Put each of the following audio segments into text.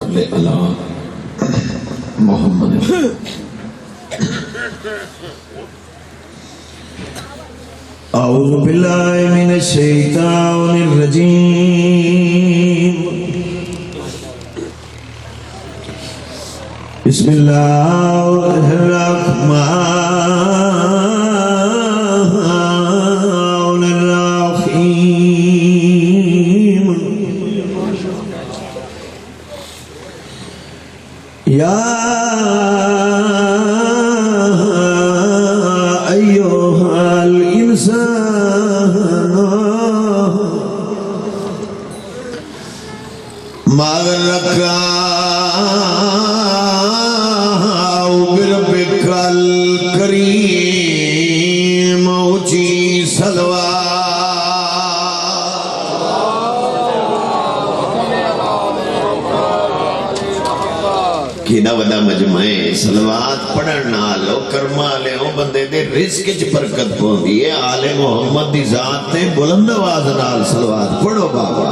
صلی اللہ محمد اعوذ باللہ من الشیطان الرجیم بسم اللہ الرحمن الرحیم یا ایھا الانسان ما غرک بربک الکریم اونچی کینا وڈا مجمع صلوات پڑھن نال کرم والے بندے دے رزق وچ برکت پوندی ہے آل محمد دی ذات تے بلند آواز نال صلوات پڑھو بابا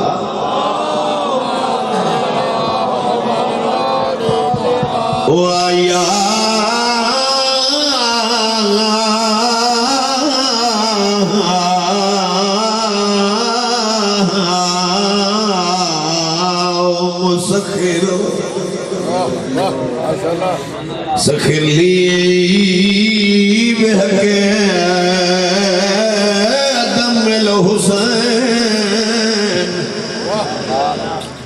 او آیا مسخر سخر لی بحق دم الحسین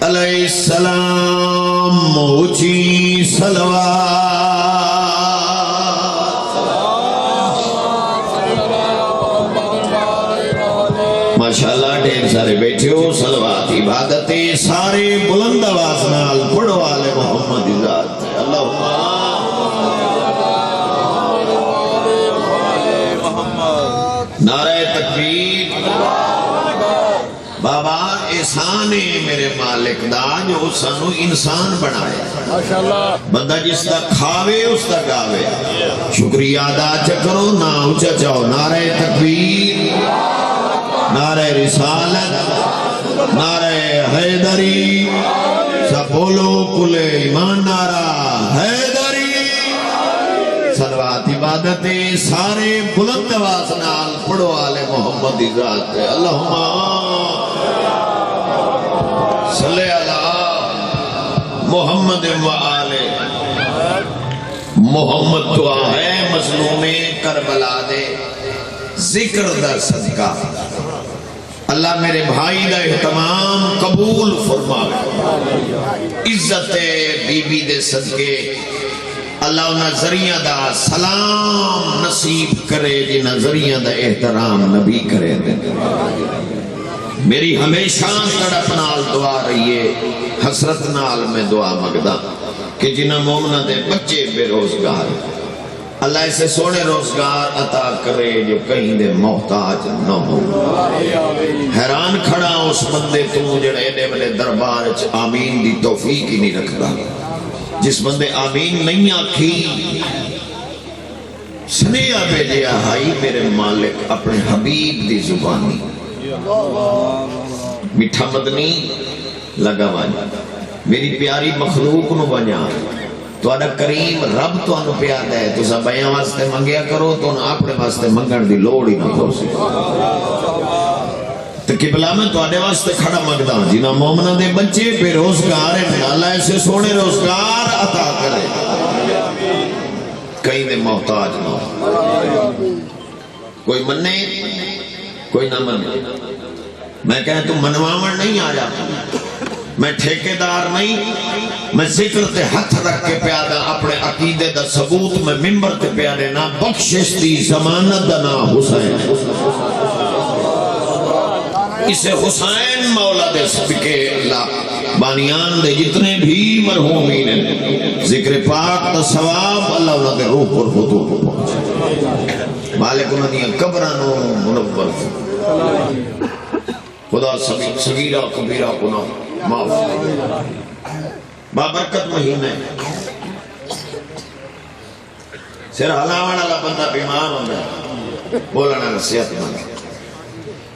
علیہ السلام موچی صلوات ماشاءاللہ ڈھیر سارے بیٹھے ہو صلوات عبادتیں سارے بلند آواز نال پڑھو آل محمد ذات اللہم نعرہ تکبیر بابا احسان میرے مالک دا جو سانو انسان بنائے بندہ جس دا کھاوے اس دا گاوے شکریہ ادا چکرو نا اونچا چاہو نعرہ تکبیر نعرہ رسالت نعرہ حیدری سب بولو کل ایمان نعرہ حیدری صلوات عبادتیں سارے بلند آواز نال پڑھو آل محمد دی ذات ہے اللہم صلی اللہ محمد و آل محمد دعا ہے مظلوم کربلا دے ذکر دا صدقہ اللہ میرے بھائی دا اہتمام قبول فرماوے عزت بی بی دے صدقے اللہ انہا ذریعہ دا سلام نصیب کرے جنہا ذریعہ دا احترام نبی کرے دے میری ہمیشہ تڑپ نال دعا رہیے حسرت نال میں دعا مگدا کہ جنہا مومنہ دے بچے بے روزگار اللہ اسے سونے روزگار عطا کرے جو کہیں دے محتاج نہ ہو حیران کھڑا اس بندے تو جڑے دے بلے دربار آمین دی توفیق ہی نہیں رکھتا جس بندے آمین نہیں آکھی سنیہ بھیجیا ہائی میرے مالک اپنے حبیب دی زبانی میٹھا مدنی لگا بانیا میری پیاری مخلوق نو بانیا تو آدھا کریم رب تو انو پیار دے تو سب بیاں واسطے منگیا کرو تو انہا اپنے واسطے منگن دی لوڑ ہی نہ کرو سی تو قبلہ میں تو آدھے واسطے کھڑا مگدہ جنہا مومنہ دے بچے بے روزگار ہیں اللہ ایسے سونے روزگار عطا کرے کہیں دے محتاج نہ کوئی مننے کوئی نہ مننے میں کہیں تو منوامن نہیں آیا میں ٹھیکیدار نہیں میں ذکر تے ہتھ رکھ کے پیادا اپنے عقیدے دا ثبوت میں ممبر تے پیادے نہ بخشش دی ضمانت دا نہ حسین اسے حسین مولا دے صدقے اللہ بانیان دے جتنے بھی مرحومین ہیں ذکر پاک دا ثواب اللہ انہوں دے روح پر حضور پر پہنچے مالک انہوں نے قبرانوں منور خدا صغیرہ کبیرہ گناہ معاف بابرکت مہینہ ہے سر حلاوان اللہ بندہ بیمار ہوندہ ہے بولنا صحت مند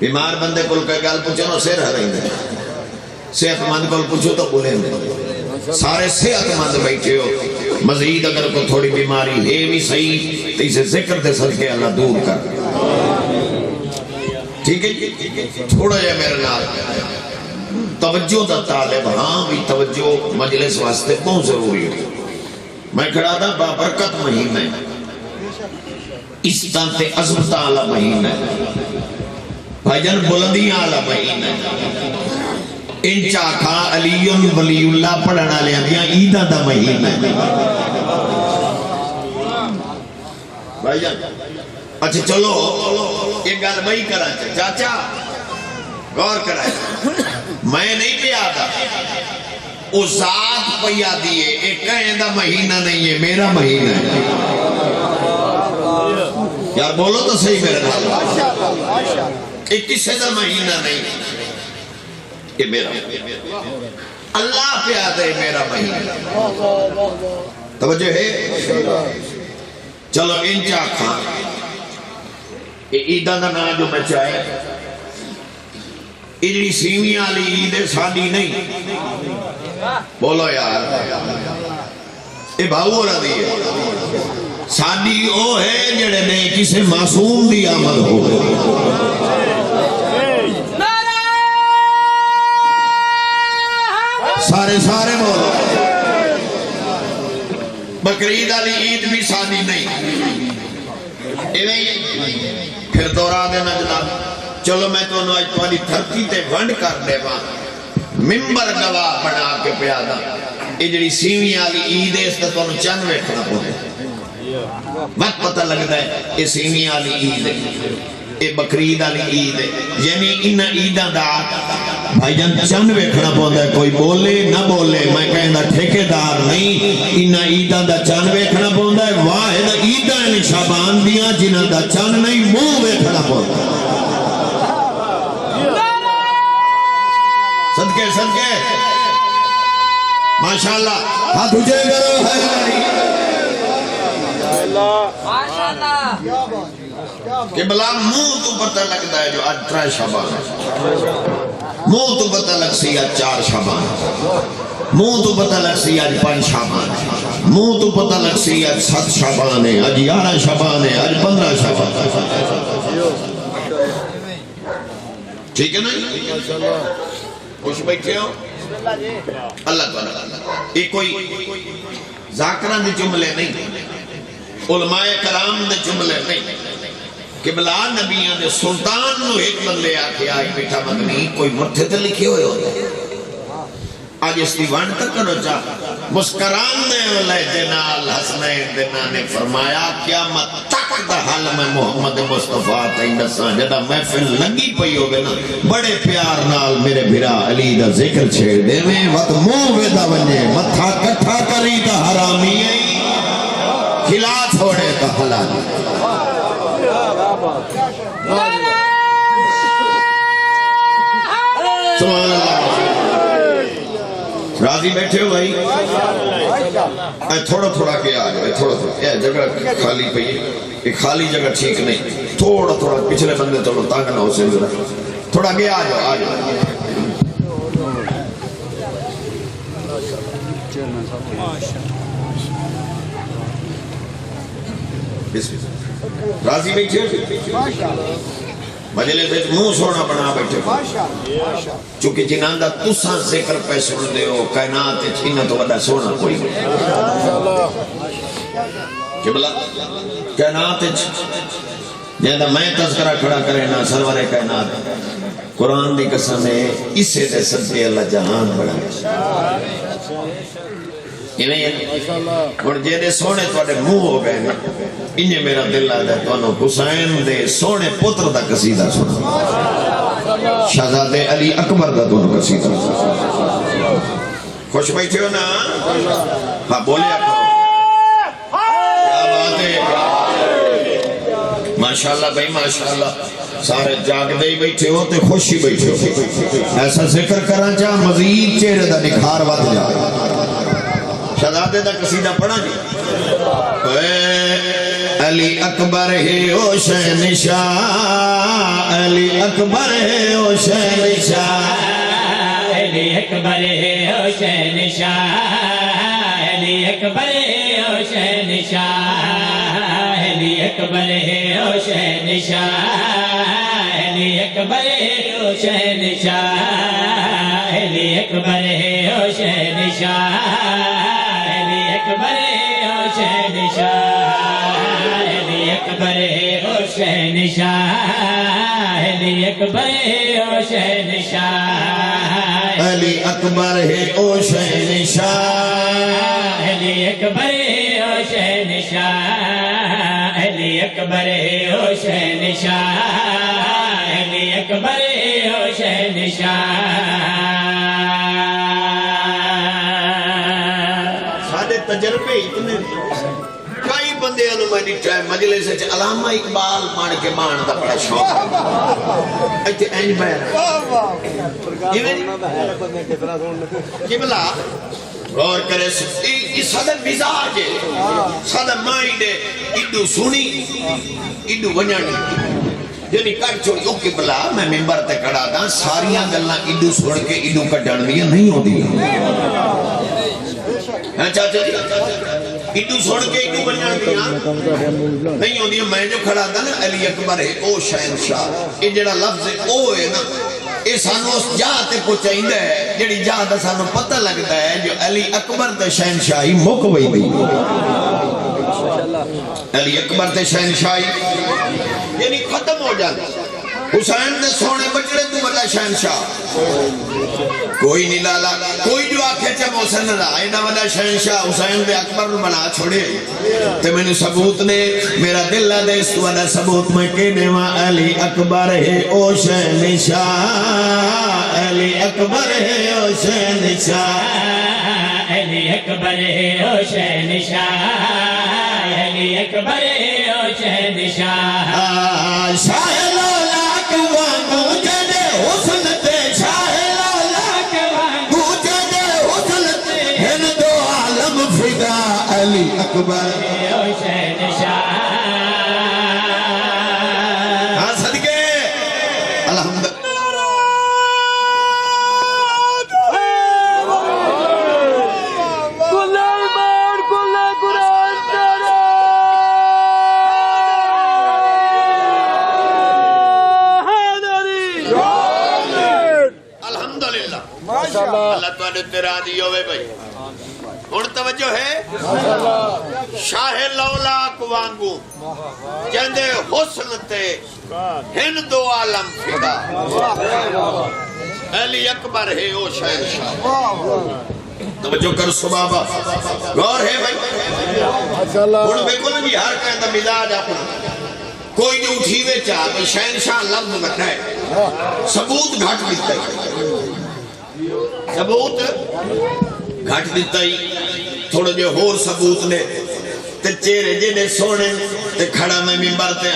بیمار بندے کل کا گال پوچھو نو سر ہرائیں دے صحت مند کل پوچھو تو بولیں دے سارے صحت مند بیٹھے ہو، مزید اگر کوئی تھوڑی بیماری ہے بھی صحیح تو اسے ذکر دے صدقے اللہ دور کر۔ ٹھیک ہے جی، تھوڑا جا میرے نال توجہ دا طالب، ہاں بھی توجہ مجلس واسطے بہت ضروری ہے۔ میں کھڑا تھا بابرکت مہینہ ہے، عزتاں تے عظمتاں والا مہینہ ہے، بھائی جان بلندیاں والا مہینہ ہے۔ انچا کھا علی ولی اللہ پڑھنا لیا دیا عیدہ دا مہینہ ہے۔ بھائی جان اچھا چلو ایک گل بھائی کرا چاچا غور کرائے، میں نہیں پہ آتا وہ ذات پیا دیئے، ایک کہیں دا مہینہ نہیں ہے، میرا مہینہ ہے۔ یار بولو تو صحیح میرے نال، ایک کسے دا مہینہ نہیں، یہ میرا اللہ پہ آتا ہے، میرا مہینہ۔ توجہ ہے؟ چلو انچا کھا عیدہ دا نا جو بچائے، ادری سیویاں لی عید سادی نہیں، بولو یار اے بھاؤ رضی ہے، سادی او ہے جڑے نے کسے معصوم دی آمد ہو گئی۔ سارے بولو، بقرعید علی عید بھی سادی نہیں، پھر دورہ دینا جناب۔ چلو میں تو انہوں آج تمہاری دھرتی تے ونڈ کر دے وہاں ممبر گواہ بنا کے پیادا، یہ جڑی سیویاں علی عید ہے اس نے تو انہوں چند ویکھنا پڑے، وقت پتہ لگتا ہے یہ سیویاں علی عید ہے، یہ بقرعید علی عید ہے، یعنی انہا عیدہ دا بھائی جان چند ویکھنا پڑتا ہے، کوئی بولے نہ بولے، میں کہنا ٹھیکیدار نہیں، انہا عیدہ دا چند ویکھنا پڑتا ہے، واحد عیدہ ہے شعبان دیاں جنہا دا چند نہیں منہ ویکھنا پڑتا ہے۔ صدقے صدقے ماشاءاللہ ہاتھ اٹھے کرو ہے کہ بلا منہ تو پتہ لگتا ہے جو آج 3 شعبان ہے، منہ تو پتہ لگ سی آج 4 شعبان، منہ تو پتہ لگ سی آج 5 شعبان، منہ تو پتہ لگ سی آج 7 شعبان ہے، آج 11 شعبان ہے، آج 15 شعبان ہے۔ ٹھیک ہے نا؟ خوش بیٹھے ہو؟ اللہ تعالیٰ یہ کوئی ذاکران دے جملے نہیں، علماء کرام دے جملے نہیں، کہ بلا نبیان دے سلطان نو ایک بندے آکے آج بیٹھا مدنی کوئی مرتھے تے لکھے ہوئے ہوتے آج اس کی وانڈ تک کرو چاہ مسکران دے علیہ دینال حسنین دینا نے فرمایا قیامت تک دا حال میں محمد مصطفیٰ تیندسان جدا محفل لگی پئی ہوگے نا بڑے پیار نال میرے بھرا علی دا ذکر چھیڑ دے میں وقت منہ ویدہ ونجے متھا کٹھا کری تا حرامی کھلا چھوڑے تا حلالی۔ سبحان اللہ، راضی بیٹھے ہو بھائی؟ تھوڑا تھوڑا کیا آج تھوڑا تھوڑا یہ جگہ خالی پئی ہے، یہ خالی جگہ ٹھیک نہیں، تھوڑا تھوڑا پچھلے بندے تھوڑا تانگ نہ ہو سے تھوڑا گیا آجو آجو۔ راضی بیٹھے مجلے سے منہ سونا بنا بیٹھے چونکہ جنہاں دا تساں ذکر پہ سن دے ہو کائنات چھینا تو بڑا سونا کوئی قبلہ کائنات جہاں میں تذکرہ کھڑا کرے نا سرور کائنات قرآن دی قسم ہے اسے دے صدقے اللہ جہان بڑھا اور جیدے سونے توڑے منہ ہو گئے انہیں میرا دل آدھا ہے تو انہوں حسین دے سونے پتر دا قصیدہ سنا شہزادے علی اکبر دا دونوں قصیدہ سنا خوش بیٹھے ہو نا ہاں بولیا کرو کیا بات ہے ماشاءاللہ بھائی ماشاءاللہ سارے جاگ دے ہی بیٹھے ہو تے خوشی بیٹھے ہو ایسا ذکر کرنا چاہ مزید چہرے دا نکھار وقت جائے شہزادے دا قصیدہ پڑھا جی علی اکبر ہے حسین شاہ علی اکبر ہے حسین شاہ علی اکبر ہے حسین شاہ علی اکبر ہے حسین شاہ علی اکبر ہے حسین شاہ علی اکبر ہے حسین شاہ علی اکبر ہے حسین شاہ علی اکبر ہے حسین شاہ علی اکبر ہے حسین شاہ علی اکبر ہے حسین شاہ علی اکبر ہے حسین شاہ علی اکبر ہے حسین شاہ علی اکبر ہے حسین شاہ علی اکبر ہے حسین شاہ سارے تجربے اتنے کئی بندے میں ڈٹھا مجلس علامہ اقبال پڑھ کے مان دا بڑا شوق ایتھے اینج بیان قبلہ غور کرے یہ صدر مزاج ہے صدر مائنڈ ہے ایڈو سنی ایڈو ونجانی جنہی کٹ چھوڑی او قبلہ میں ممبر تے کھڑا دا ساریاں گلاں ایڈو سوڑ کے ایڈو کٹن دیا نہیں ہو دیا چاچا جی ایڈو سوڑ کے ایڈو ونجان دیا نہیں ہو دیا میں جو کھڑا دا نا علی اکبر ہے او شہنشاہ یہ جڑا لفظ ہے او ہے نا یہ سانو اس جاتے پہنچائیں ہے جڑی جاتا سانو پتہ لگتا ہے جو علی اکبر تے شہنشاہی مک وئی دی علی اکبر تے شہنشاہی یعنی ختم ہو جاتا حسین دے سونے بچڑے تو بڑا شہنشاہ کوئی نہیں لالا کوئی جو آکھے چا محسن رائے نہ بڑا شہنشاہ حسین دے اکبر بنا چھوڑے تے میں نے ثبوت نے میرا دل دے اس والا ثبوت میں کہنے وا علی اکبر ہے او شہنشاہ علی اکبر ہے او شہنشاہ علی اکبر ہے حسین شاہ علی اکبر ہے حسین شاہ شاہ لولاک وانگو جدے حسن تے شاہ لولاک وانگو جدے حسن تے ہند و عالم فدا علی اکبر حسین شاہ ہاں صدقے الحمدللہ اللہ تعالیٰ تیرا دی ہوئے بھائی ان توجہ ہے شاہ لولاک وانگو جندے حسن تے ہند و عالم فدا علی اکبر ہے او شہنشاہ توجہ کر صبابہ غور ہے بھائی ان بے کل جی ہر کہندہ مزاج اپنا کوئی جو اٹھیوے چاہ کہ شہنشاہ لفظ بٹھا ہے ثبوت گھٹ دیتا ہے ثبوت گھٹ دیتا ہی تھوڑا جو ہور ثبوت نے تے چہرے جنے سونے تے کھڑا میں ممبر تے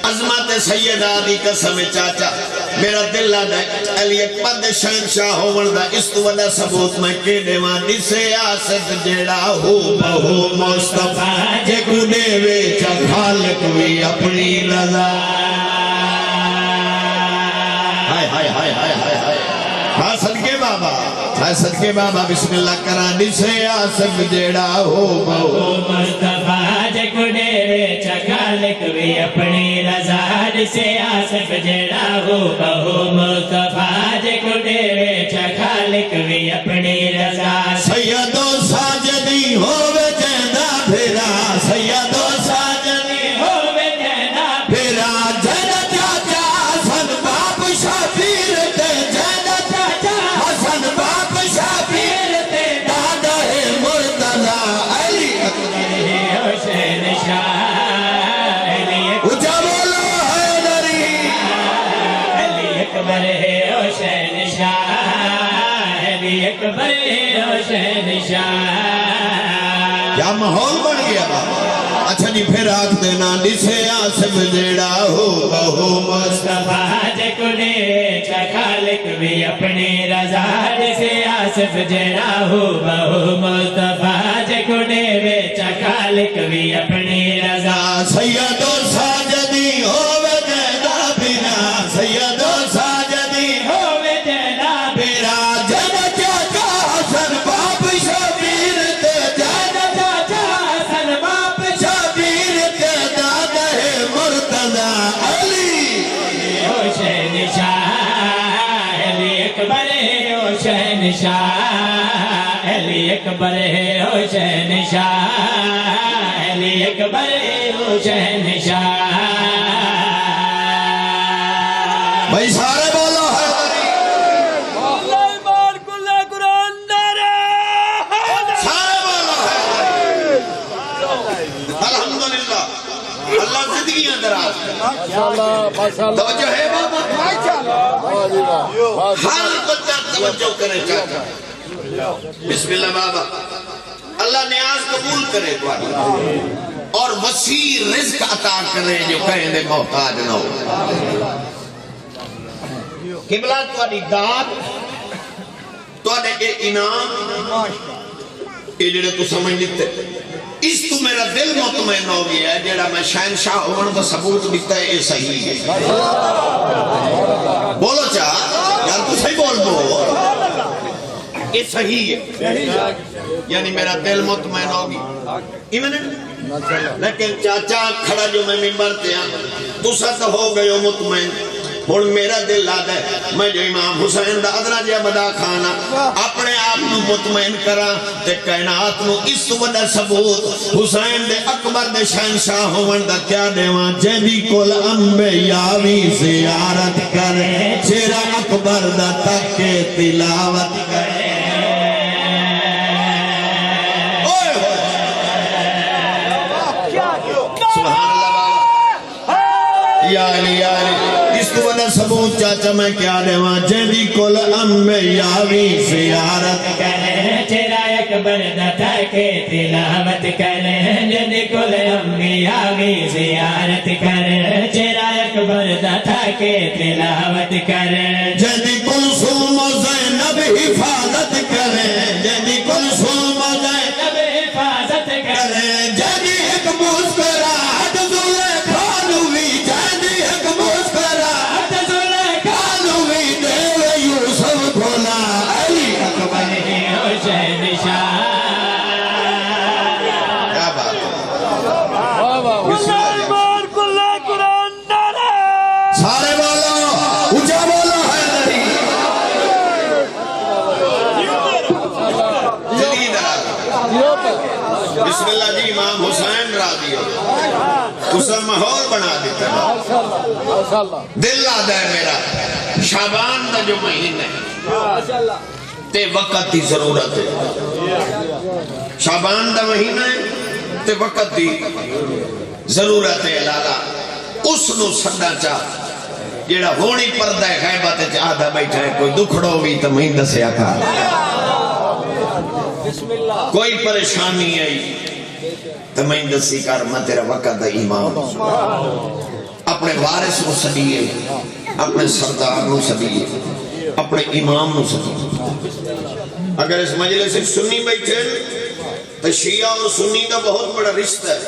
عظمت سیدہ دی قسم چاچا میرا دل لگا علی اکبر دے شہنشاہ ہون دا اس تو وڈا ثبوت میں کہنے وانی سے آسف جڑا ہو بہو مصطفیٰ جے کو دے ویچا خالق بھی اپنی رضا ہائے ہائے ہائے ہائے ہائے ہاں صدقے بابا ہاں صدقے بابا بسم اللہ کرانی سے آسف جڑا ہو بہو مصطفیٰ جے کو دے ویچا خالق بھی اپنی رضا سے آسف جڑا ہو بہو مصطفیٰ جے کو دے ویچا خالق بھی اپنی رضا سید و ساجدی ہووے جیندہ پھرا سید و ساجدی ہووے جیندہ پھرا جیندہ چاچا حسن باپ شفیر تے جیندہ چاچا حسن باپ شفیر تے دادا ہے مرتضی علی اکبر ہے حسین شاہ اچھا بولو حیدری علی اکبر ہے حسین شاہ علی اکبر ہے حسین شاہ کیا ماحول بن گیا بابا اچھا جی پھر آکھ دینا جسے آسف جڑا ہو بہو مصطفیٰ جے کو دے ویچا خالق بھی اپنی رضا سے آسف جڑا ہو بہو مصطفیٰ جے کو دے ویچا خالق بھی اپنی رضا سید و ساجدی ہووے جیندہ بنا سید و ساجدی ہووے جیندہ بنا اکبر ہے حسین شاہ، علی اکبر ہے حسین شاہ. بھائی سارے بولو حیدری، سارے بولو حیدری. الحمدللہ اللہ زندگیاں دراز کرے. توجہ ہے بابا، ہر بندہ توجہ کرے چاہتا. بسم اللہ بابا، اللہ نیاز قبول کرے تمہاری اور وسیع رزق عطا کرے جو کہیں دے محتاج نہ ہو. قبلہ تمہاری داد، تمہارے اے انعام، یہ جڑے تو سمجھ لیتے اس تو میرا دل مطمئن ہو گیا ہے. جڑا میں شہنشاہ ہون کا ثبوت دیتا ہے یہ صحیح ہے. بولو چاہ یار، تو صحیح بول بو، یہ صحیح ہے. یعنی میرا دل مطمئن ہوگی. لیکن چاچا کھڑا جو میں ممبر تے ہاں، تو ساتھ ہو گئے ہو مطمئن. اور میرا دل لادا ہے میں جو امام حسین دا ادنا جا بدا کھانا اپنے آپ نو مطمئن کرا تے کائنات نو اس وڈا ثبوت حسین دے اکبر دے شہنشاہ ہون دا کیا دیواں. جیدی کل انبیاوی زیارت کرے، چہرہ اکبر دا تک تلاوت کرے. یا علی یا علی، اس کو بنا ثبوت چاچا میں کیا دیواں. جیدی کل انبیاوی زیارت کرے، چہرہ اکبر دا تک تلاوت کرے. جیدی کل انبیاوی زیارت کرے، چہرہ اکبر دا تک تلاوت کرے. جیدی کل سلم و زینب حفاظت کرے، جیدی کل سلم و زینب حفاظت کرے. جیدی ایک مسکراہٹ زلیخا نوی، جیدی ایک مسکراہٹ زلیخا نوی، دیو یوسف کھولا علی اکبر ہے حسین شاہ. کیا بات ہے. سارے بولو، اونچا بولو حیدری. جدید بسم اللہ جی. امام حسین راضی ہو اسا ماحول بنا دیتا ہے. دل آدھا ہے میرا شعبان دا جو مہینہ ہے تے وقت دی ضرورت ہے. شعبان دا مہینہ ہے تے وقت دی ضرورت ہے. لالا اس نو سڈا چاہ جیڑا ہونی پردہ ہے غیبت ہے آدھا بیٹھا ہے. کوئی دکھڑو بھی تو میں دسیا کھا، کوئی پریشانی آئی تو میں دسی کر. میں تیرا وقت دا امام اپنے وارث نو سدیے، اپنے سردار نو سدیے، اپنے امام نو سدیے. اگر اس مجلس سے سنی بیٹھے تو شیعہ اور سنی کا بہت بڑا رشتہ ہے.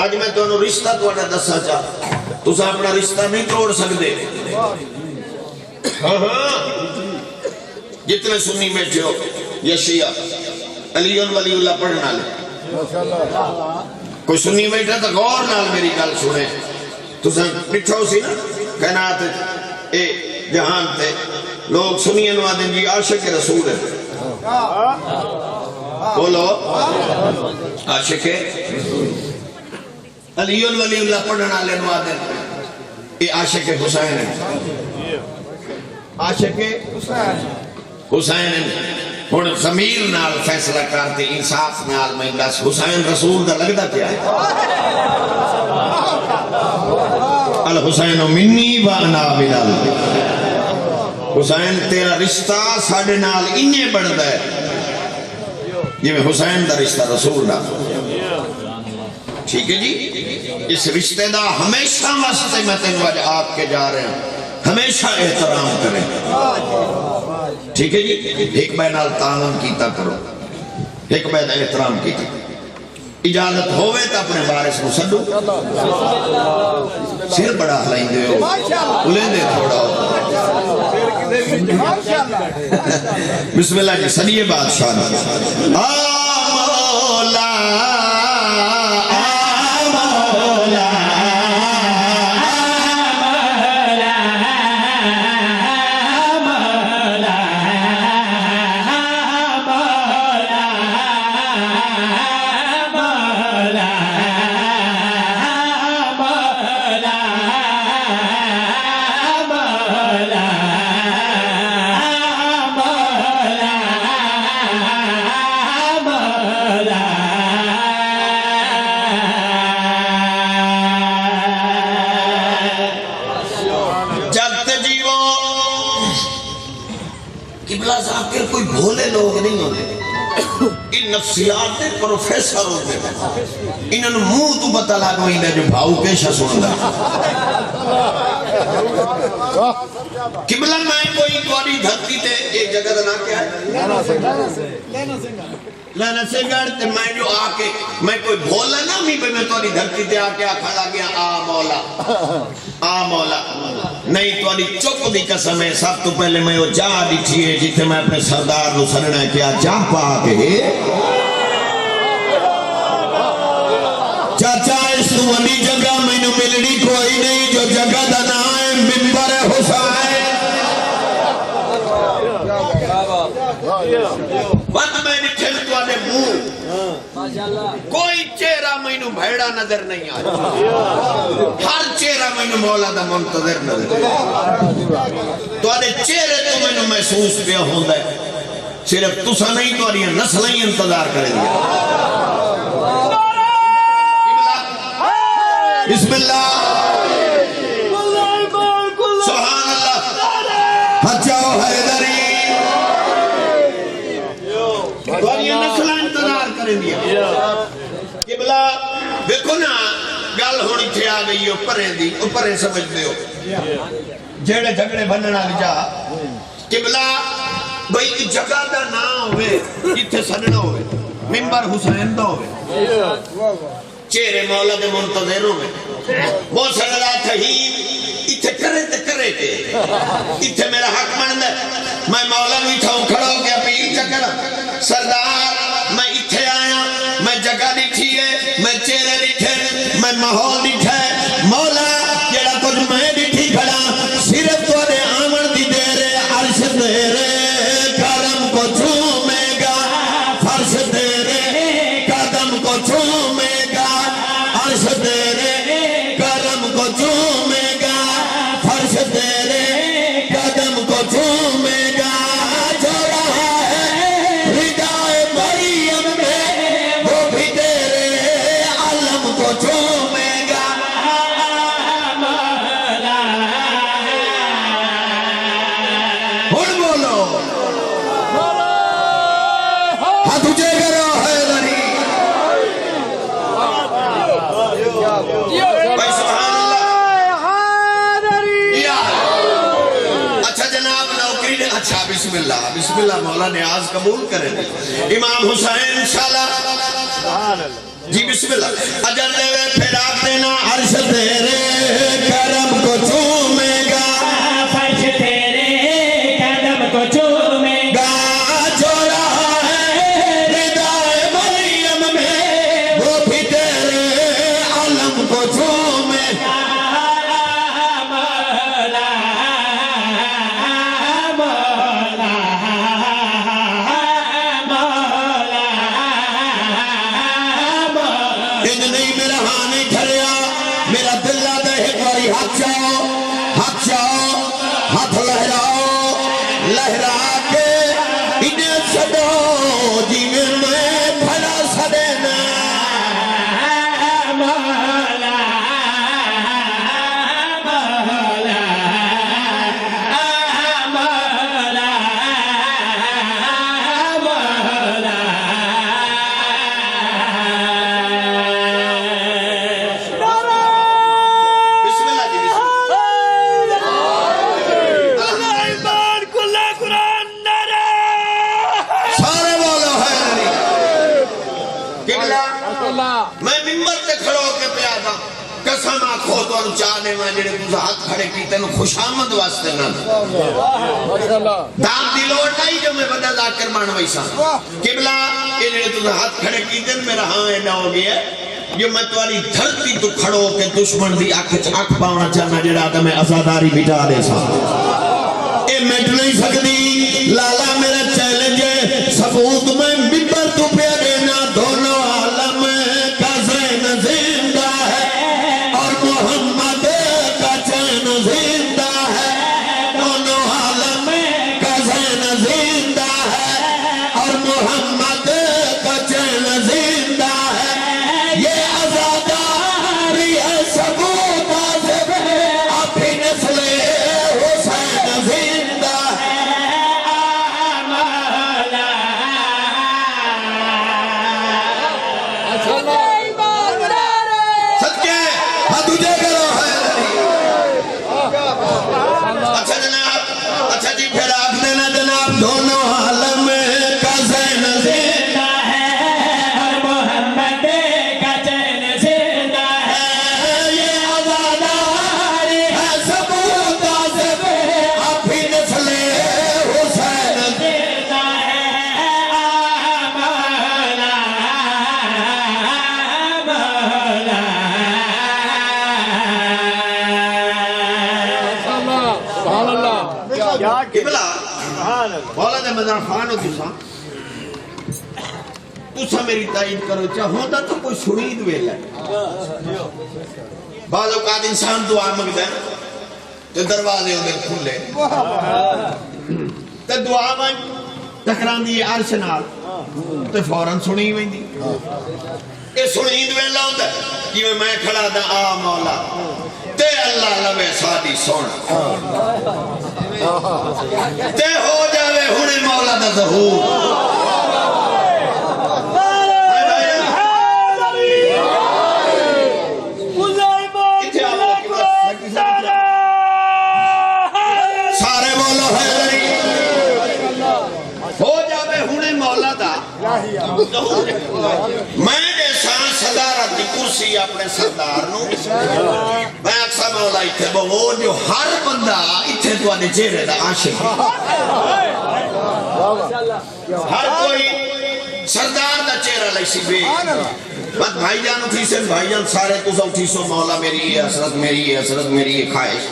آج میں تو انہوں رشتہ تو انہیں دسا چاہ تو سا اپنا رشتہ نہیں توڑ سکتے. ہاں جتنے سنی بیٹھے ہو یا شیعہ علی ولی اللہ پڑھنا لے. کوئی سنی بیٹھا تو غور نال میری گل سنے. تو سا پٹھو سی نا کائنات اے جہان تے لوگ سنی انوادن جی عاشق رسول ہے. بولو عاشق علی ولی اللہ پڑھنا لے انوادن اے عاشق حسین ہے. عاشق حسین ہے. ہن ضمیر نال فیصلہ کرتے انصاف نال میں دس حسین رسول دا لگدا کیا ہے. الحسین منی و انا بلال. حسین تیرا رشتہ ساڑھے نال انہیں بڑھدا ہے یہ میں حسین دا رشتہ رسول دا. ٹھیک ہے جی. اس رشتے دا ہمیشہ واسطے میں تینوں آج آپ کے جا رہے ہیں ہمیشہ احترام کریں. ٹھیک ہے جی. ایک بینال تعاون کیتا کرو، ایک بین احترام کیتا. اجازت ہوئے تو اپنے وارث کو سدو. سر بڑا ہلائیں دے ہو بلیں دے تھوڑا ہو. بسم اللہ جی. سنیے بادشاہ مولا مولا ان نفسیات دے پروفیسر ہوتے ہیں، انہوں نے منہ تو پتہ لگو ہی جو بھاؤ کیشا سندا قبلہ میں کوئی کوری دھرتی تے ایک جگہ دا نام کیا ہے لانا سنگڑ تے میں جو آکے میں کوئی بھولا نہ ہمیں پہ میں توری دھرتی تے آکے کھڑا گیا آ مولا نہیں توری چپ دی قسم ہے سب تو پہلے میں وہ جا دیکھی ہے جیتے میں اپنے سردار نو سننا ہے کیا جا پا کے چاچا اس تو ولی جگہ میں نو ملنی کوئی نہیں جو جگہ دا نام منبر حسین وقت میں نے چھل تو آنے کوئی چہرہ میں نو بھیڑا نظر نہیں آیا ہر چہرہ میں نو مولا دا منتظر نظر تو آنے چہرے تو میں نو محسوس پیا ہوں دے صرف تسا نہیں تو آنی نسل ہی انتظار کریں گے بسم اللہ سبحان اللہ حجاو حیدری تو آنی نسل انتظار کریں گے قبلہ دیکھو نا گل ہونی تھے آ گئی اوپریں سمجھ دے ہو جیڑے جھگڑے بننا جا قبلہ بھئی جگہ دا نہ ہوئے جتھے سننا ہوئے منبر حسین دا ہوئے چہرے مولا دے منتظر ہوئے وہ سنگلا تھہیم اتھے کرے تے اتھے میرا حق مند ہے میں مولا بھی تھاؤں کھڑا ہو گیا اپیل چکرا سردار میں اتھے آیا میں جگہ لکھی ہے میں چہرے لکھے میں ماحول لکھے مولا جیڑا کچھ میں لکھی کھڑا صرف تو دے آمن دی دے رے عرش دے رے کرم کو چھومے گا فرش دے رے قدم کو چھومے گا عرش دے رے کرم کو چھومے گا فرش دے رے قدم کو چھومے گا جو رہا ہے ردائے مریم میں وہ بھی تیرے علم کو چھومے گا ہن بولو ہاں تجھے کرو حیدری بھائی سبحان اللہ یا اچھا جناب نوکری نے اچھا بسم اللہ مولا نیاز قبول کرے امام حسین انشاءاللہ جی بسم اللہ اجر دے وے پھراک دینا عرش تیرے کرم کو چھومے گا فرش تیرے قدم کو چھومے گا جو رہا ہے ردائے مریم میں وہ بھی تیرے علم کو چھومے گا مولا مولا مولا ان نہیں میرا ہاں نہیں کھڑیا میرا دل لاتا ہے ایک باری ہاتھ چاہو ہاتھ لہرا کے انہیں سدو جی میں بھلا سدینا مولا مولا مولا بسم اللہ جی سارے بولو حیدری قبلہ میں ممبر تے کھڑو کے پیادا قسم آکھو تو ان چاہنے میں جڑے تُزا ہاتھ کھڑے کی تینو خوش آمد واسطے نہ دام دی لوڑ نہیں جو میں بڑا ذاکر مانوئی سا قبلہ یہ جڑے تُزا ہاتھ کھڑے کی تین میرا ہاں ایڈا ہو گیا جو میں تواری دھرتی تو کھڑو کے دشمن دی آنکھ پاؤنا چاہنا جڑا آدم ازاداری بٹا دے سا اے مٹ نہیں سکتی لالا میرا چیلنج ہے ثبوت میں ممبر تو پہ دینا دونوں عالم کا زین زندہ ہے اور محمد کا چین زندہ ہے دونوں عالم کا زین زندہ ہے اور محمد کا چین زندہ ہے یہ ازاداری ہے ثبوت آزب اپنی نسل حسین زندہ ہے مدار خان ہو تسا میری تائید کرو چاہوں دا تو کوئی سنید ویلا بعض اوقات انسان دعا مانگتا ہے تو دروازے ادھر کھلے تو دعا مانگ ٹکران دی عرش نال تو فوراً سنی ہوئی دی یہ سنید ویلا ہوتا ہے کہ میں کھڑا دا آ مولا تے اللہ لوے سادی سن تے ہو جاوے ہونے مولا دا ظہور سارے بولو ہے ہو جاوے ہونے مولا دا میں جیسا صدارت دی کرسی اپنے سردار نو میں اکثر مولا اتھے وہ جو ہر بندہ اتھے تو آنے چہرے دا عاشق ہر کوئی سردار دا چہرہ لیسی بے بس بھائی جان اٹھی سے بھائی جان سارے تو سو اٹھی سو مولا میری ہے حسرت میری ہے حسرت میری ہے خواہش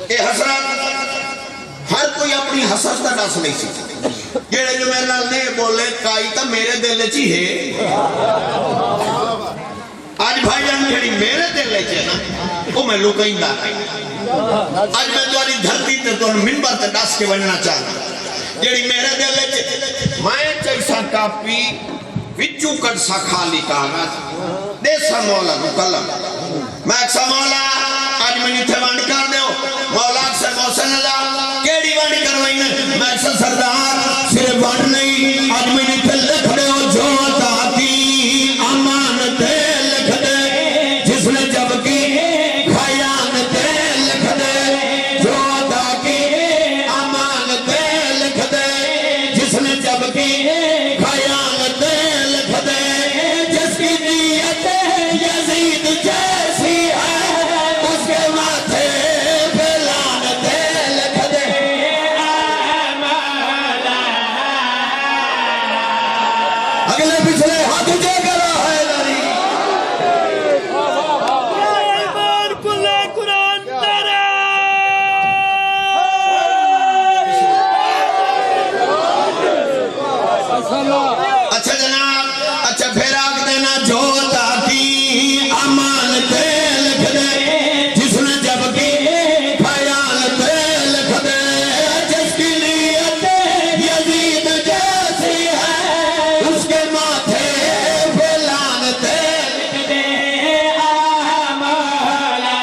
اے حسرت ہر کوئی اپنی حسرت دا ناس نہیں سی جیڑے جو میرے نال نے بولے کائی تا میرے دل چی ہے آج بھائی جان جیڑی میرے دل چی ہے نا وہ میں لوکائیں دا آج میں تو آنی دھرتی تے تو منبر تے ڈاس کے بننا چاہتا جیڑی میرے دل چی میں چیسا کاپی وچو کٹ سا خالی کاغذ دے سا مولا نو کلم میں اکسا مولا آج میں نیتھے وانڈ کر دیو مولا اکسا موسن اللہ کیڑی وانڈ کروئی میں اکسا سردار صرف وانڈ نہیں آج میں نیتھے لکھ دیو جو تاکی امان تے لکھ دے جس نے جب کی خیان تے لکھ دے جو تاکی امان تے لکھ دے جس نے جب کی خیان تے لکھ دے جس کی نیت یزید جیسی ہے اس کے ماتھے پہ لعنتیں لکھ دے اگلے پچھلے ہاتھ جے کرا ہے لاری اچھا جناب اچھا پھر آگ دینا جو تاکی امان تے لکھ دے جس نے جب کی خیال تے لکھ دے جس کی نیت یزید جیسی ہے اس کے ماتھے پہ لعنتیں لکھ دے مولا مولا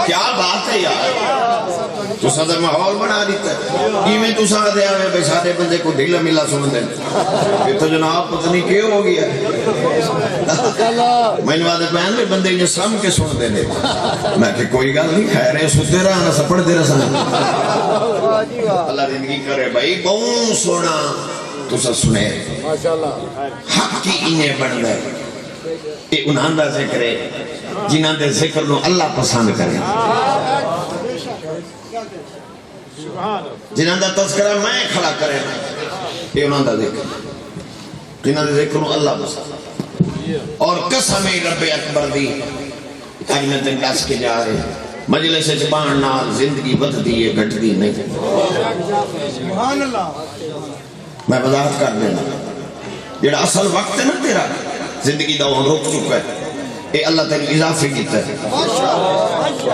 کیا بات ہے یار تو صدر ماحول بنا دیتا ہے یہ میں تو ساتھ دیا ہے بھئی سارے بندے کو ڈھیلا ملا سن دیں یہ تو جناب پتہ نہیں کیوں ہو گیا میں نے وعدہ پہن لے بندے یہ سم کے سن دیں میں کہ کوئی گل نہیں خیر ہے ستے رہا نہ سپڑ دے رہا اللہ زندگی کرے بھائی بہت سونا تو سا سنے حق کی انہیں بڑھ گئے یہ انہاں دا ذکر ہے جنہاں دے ذکر نو اللہ پسند کرے جنہاں دا تذکرہ میں کھڑا کرے یہ انہاں دا ذکر جنہاں دے ذکر نو اللہ پسند اور قسم رب اکبر دی آج میں تن کاس کے جا رہے مجلس جبان نال زندگی بد دیئے گھٹ دی نہیں میں وضاحت کر دینا یہ اصل وقت ہے نا تیرا زندگی دا وہ روک چکا ہے اے اللہ تیری اضافے کیتا ہے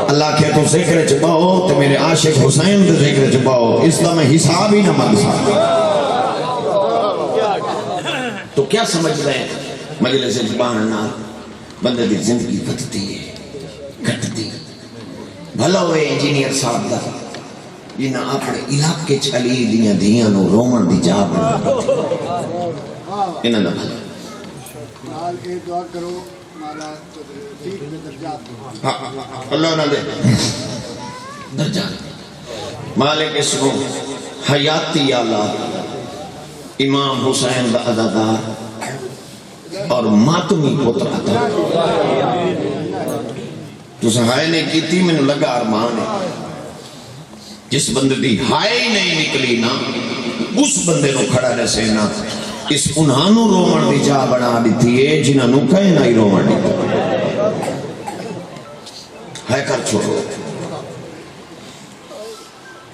اللہ کہے تو ذکر چباؤ تو میرے عاشق حسین تو ذکر چباؤ اس دا میں حساب ہی نہ مانگ سکتا تو کیا سمجھ رہے ہیں مجلس جبان نال بندے دی زندگی بھٹتی ہے گھٹتی بھلا ہوئے انجینئر صاحب دا جنہاں اپنے علاقے چلی دیاں دیاں نو رومن دی جا بنا انہاں دا بھلا نال کے دعا کرو مالا ٹھیک میں درجات دو اللہ نہ دے درجات مالک اسمو حیاتی اللہ امام حسین دا عزادار اور ماتمی پتر عطا تو سہائے نے کی تھی میں نے لگا ارمان ہے جس بندے دی ہائے ہی نہیں نکلی نا اس بندے نو کھڑا رسے نا اس انہاں نو رومن دی جا بنا دیتی ہے جنہاں نو کہے نہ ہی رومن دیتی ہے کر چھوڑو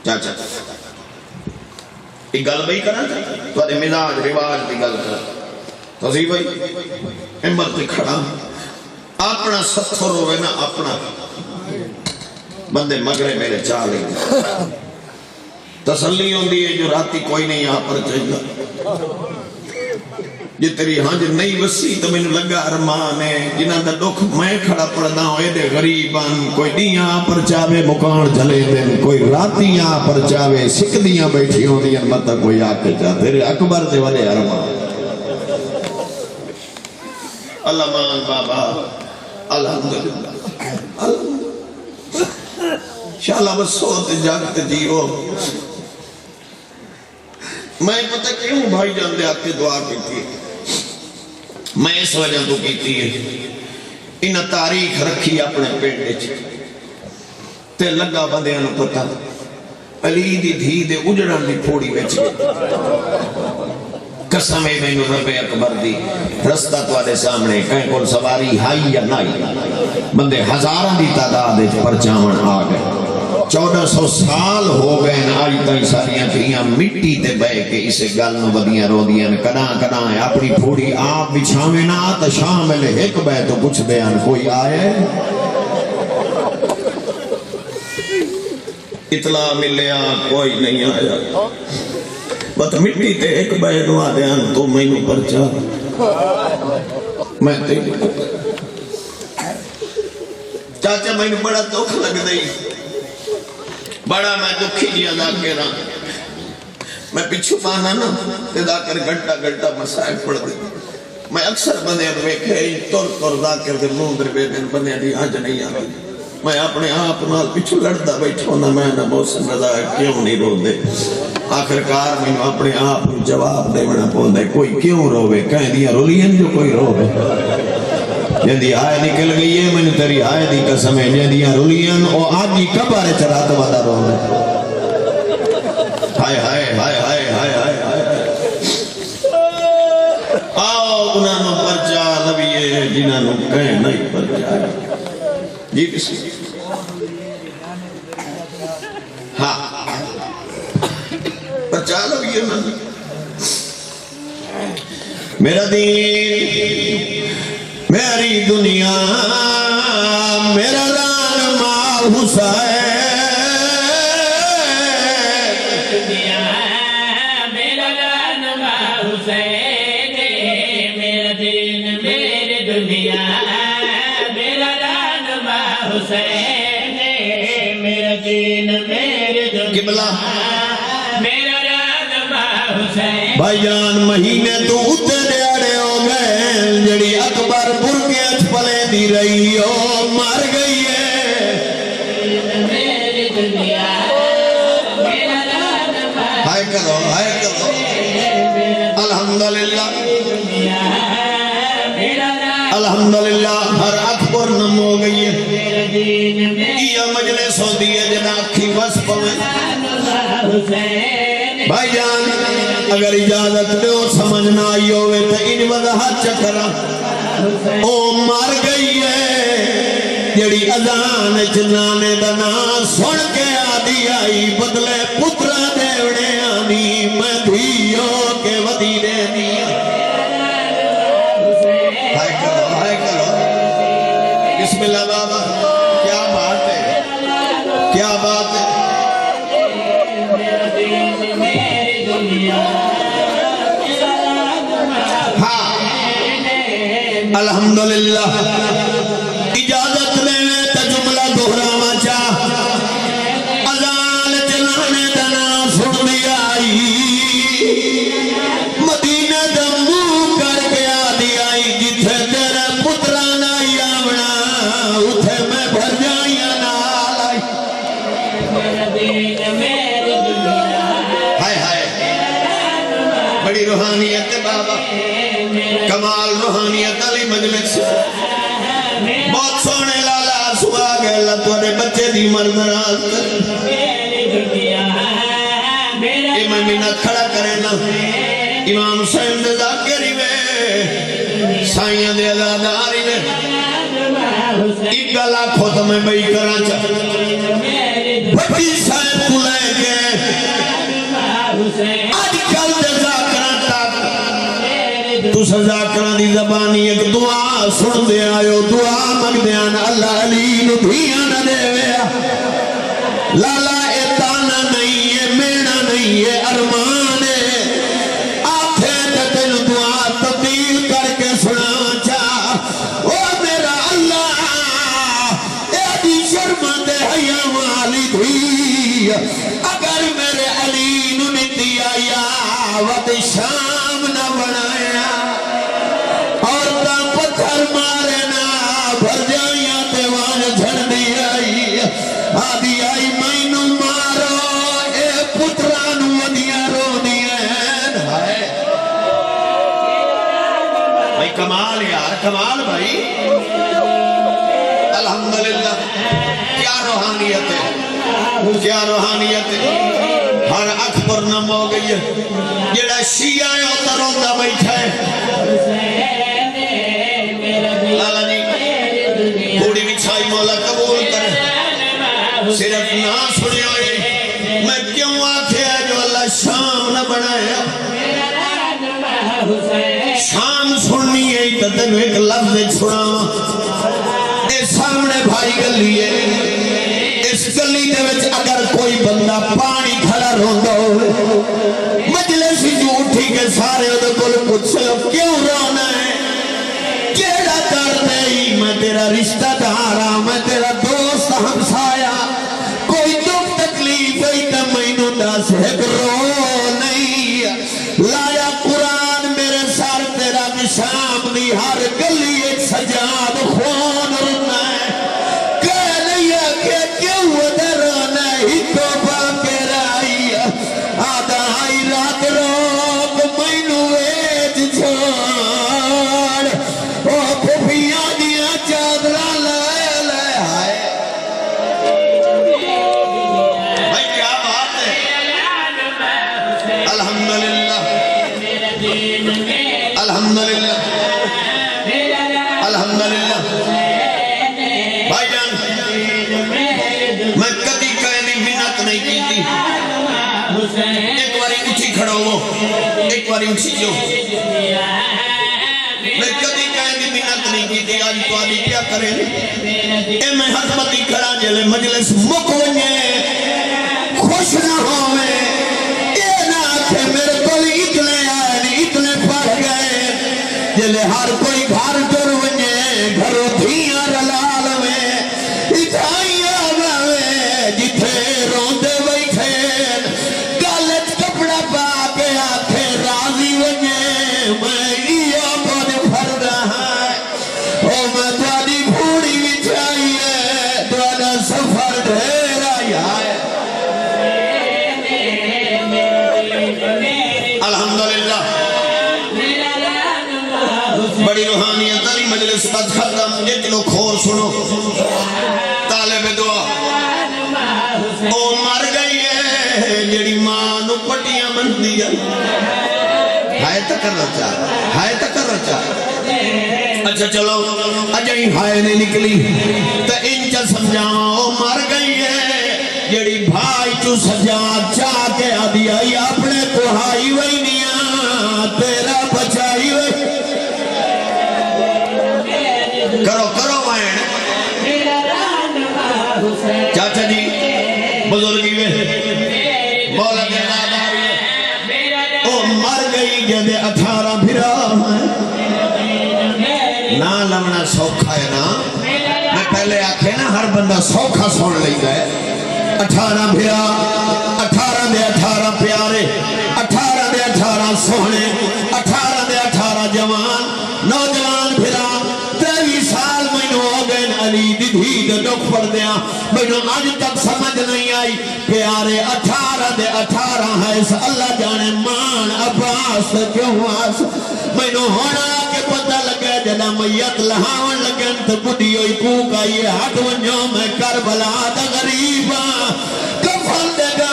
چاچا ایک گل بھئی کرنا تو آدھے مزاج رواج دی گل کرنا تو سی بھئی ہمت تے کھڑا اپنا ستھر ہوئے نا اپنا بندے مگرے میرے چالے تسلی ہوندی ہے جو راتی کوئی نہیں یہاں پر چاہیے جی تیری ہنج نہیں وسی تو میں نے لگا ارمان ہے جنہاں دا دکھ میں کھڑا پڑھنا ہوئے دے غریبان کوئی دیاں پر چاہے مکان جلے دیں کوئی راتیاں پر چاہے سکدیاں بیٹھی ہوں دیاں مطا کوئی آکے چاہ تیرے اکبر دے والے ارمان اللہ مان بابا الحمدللہ شاءاللہ بس سوت جاگت جیو میں پتہ کیوں بھائی جان دے آتے دعا کی تھی میں اس وجہ تو کی تھی انہا تاریخ رکھی اپنے پیڑے تے لگا بندے انہوں پتہ علی دی دھی دے اجڑن دی پھوڑی بیچ قسم میں انہوں رب اکبر دی رستہ تو آدھے سامنے کہیں کول سواری ہائی یا نائی بندے ہزارہ دی تعداد پر چاون آ گئے 1400 سال ہو گئے آج تائیں ساریاں کہیاں مٹی تے بے کے اسے گل نو بدیاں رو دیاں کنا ہے اپنی پھوڑی آپ بچھاوے نہ آتا شامل ایک بے تو کچھ دیان کوئی آئے اطلاع ملیا کوئی نہیں آیا بس مٹی تے ایک بے نو آ دیان تو میں نو پرچا میں تے چاچا میں نو بڑا دکھ لگ دئی بڑا میں دکھی جی ادا کے رہا میں پچھو پانا نا ادا کر گھنٹا مسائل پڑھ دے میں اکثر بندے ویکھے تور دا کر دے منہ در بے دن بندے دی آج نہیں آتی میں اپنے آپ نال پچھو لڑتا بیٹھو نہ میں نہ محسن رضا کیوں نہیں رو دے آخرکار میں اپنے آپ جواب دے بنا پون دے کوئی کیوں روے کہیں دیا رولین جو کوئی روے جندی آئے نکل گئی ہے میں نے تیری آئے دی قسم ہے جندی رولین او آج ہی کب آرے چرات وعدہ رو دے ہائے ہائے ہائے ہائے ہائے ہائے آؤ انہاں نو پرچا لبیے جنہاں نو کہیں نہیں پرچا جی کسی ہاں پرچا لبیے میرا دین میری دنیا میرا رہنما حسین دنیا میرا رہنما حسین میرا دین میری دنیا میرا رہنما حسین میرا دین میری دنیا میرا رہنما حسین بھائی جان مہینے تو اتنے اڑے ہو گئے جڑی اکبر برگے پلے دی رہی ہو مر گئی ہے میری دنیا میرا رہنما ہائے کرو الحمدللہ الحمدللہ ہر اکبر نم ہو گئی ہے یہ مجلس ہو دیئے جنا اکھی بس پویں بھائی جان اگر اجازت دے اور سمجھ نہ آئی ہوئے تو ان وضاحت چکرہ او مر گئی ہے جڑی اذان جنانے دنا سن کے آدھی آئی بدلے پترہ دیوڑے آنی میں دھیو کے ودیرے دیا ہائے کرو بسم اللہ بابا کیا بات ہے کیا بات ہے الحمدللہ اجازت لینے تا جملہ دہراواں چاہ اذان چلانے دنا سن دیا مدینہ دا منہ کر کے آدھی آئی جتھے تیرے پتران آئی آونا اتھے میں بھر جائیاں نال آئی ہائے ہائے بڑی روحانیت بابا کمال روحانیت علی مجلس بہت سونے لالا سوا گئے اللہ تھوڑے بچے دی مرد راز یہ میں منت کھڑا کرے نا امام حسین دے ذاکری وے سائیاں دے عزاداری نے ایک گلا کھوت میں بئی کرا چا بھٹی صاحب کو لے گئے آج کل دے ذاکران تک تو ذاکران دی زبانی ایک دعا سن دے آئیو دعا مگ دیانا اللہ علی نو دھیانا دے ویا لالا اے تانا نہیں ہے مینا نہیں ہے ارمان ہے آتھے تے دل دعا تبدیل کر کے سنا چاہ او میرا اللہ اے دی شرما دے حیاء والی دھی اگر میرے علی نو نیتی آیا ود شام نہ بنایا اور تا پتھر مارے نا بھر جائیاں دیوان جھڑ دی آئی آدھی آئی مینو مارو اے پترانو ودیاں رو دیاں بھائی کمال یار کمال بھائی الحمدللہ کیا روحانیت ہے کیا روحانیت ہے ہر اکھ پر نم ہو گئی ہے جڑا شیعہ ہے اتر ہوتا بیٹھا ہے لالا جی تھوڑی بچھائی مولا قبول کرے صرف نہ سنے ہوئے میں کیوں آکھے ہے جو اللہ شام نہ بنایا شام سننی ہے تو تنو ایک لفظ چھڑا اے سامنے بھائی گلی ہے اس گلی دے وچ اگر کوئی بندہ پانی کھڑا روندہ ہو مجلس جو اٹھی کے سارے ادھے کل پوچھے کیوں رونا ہے کیڑا درد ہے میں تیرا رشتہ دارا میں تیرا دوست ہمسایا کوئی دکھ تکلیف ہے کہ مینوں دس ایک رو نہیں لایا قرآن میرے سار تیرا نشام دی ہر گلی ایک سجاد خون رونا ہے کہہ نہیں ہے کہ کیوں ادھر رونا ہے ہی تو باقی رائی آدھا آئی رات روک مینوں ایج چھوڑ او پھوپیاں دیا چادرہ لے لے آئے بھائی کیا بات ہے الحمدللہ الحمدللہ الحمدللہ بھائی جان میں کدی کہنی منت نہیں کی تھی ایک باری اٹھی کھڑا ہو ایک باری اٹھی جو میں کدی کہنی منت نہیں کی تھی آج تو آدھی کیا کریں اے میں حضمتی کھڑا جلے مجلس مک ونجے خوش نہ ہوئے اے نہ آکھے میرے کوئی اتنے آئے اتنے پڑھ گئے جلے ہر کوئی گھر جر ونجے گھروں دھیاں رلال میں اتھائیاں میں جتھے روندے بیٹھے گالت کپڑا پا کے آکھے راضی ونجے میں یہ کون پھر رہا ہے او میں تاری بھوڑی بچھائیے دوانا سفر ڈھیر آئی ہے الحمدللہ بڑی روحانیت علی مجلس قد ختم ایک لو کھور سنو طالب دعا او مر گئی ہے جڑی ماں نو پٹیاں بن دیا ہائے تکر رچا اچھا چلو اجائی ہائے نہیں نکلی تو انچہ سمجھاؤں او مر گئی ہے جڑی بھائی چو سجاد چاہ کے آدھی آئی اپنے کو ہائی وئی نیاں تیرا بچائی وئی کرو کرو وائن چاچا جی بزرگی میں مولا کے ناداری او مر گئی جدے 18 بھرا نا لمنا سوکھا ہے نا میں پہلے آکھے نا ہر بندہ سوکھا سون لئی گئے 18 بھرا 18 دے 18 پیارے 18 دے 18 سونے 18 دے 18 جوان نوجوان بھرا 23 سال مینوں ہو گئے علی دی دھی دے دکھ پڑ دیا مینوں آج تک سمجھ نہیں آئی پیارے 18 دے 18 ہے اس اللہ جانے مان عباس کیوں آس مینوں ہونا کہ پتہ لگے جنا میت لہاون لگن تو بڑی ہوئی کوک آئیے ہٹ ونجو میں کربلا دا غریباں کفن دے گا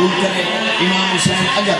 قبول کرے امام حسین اگر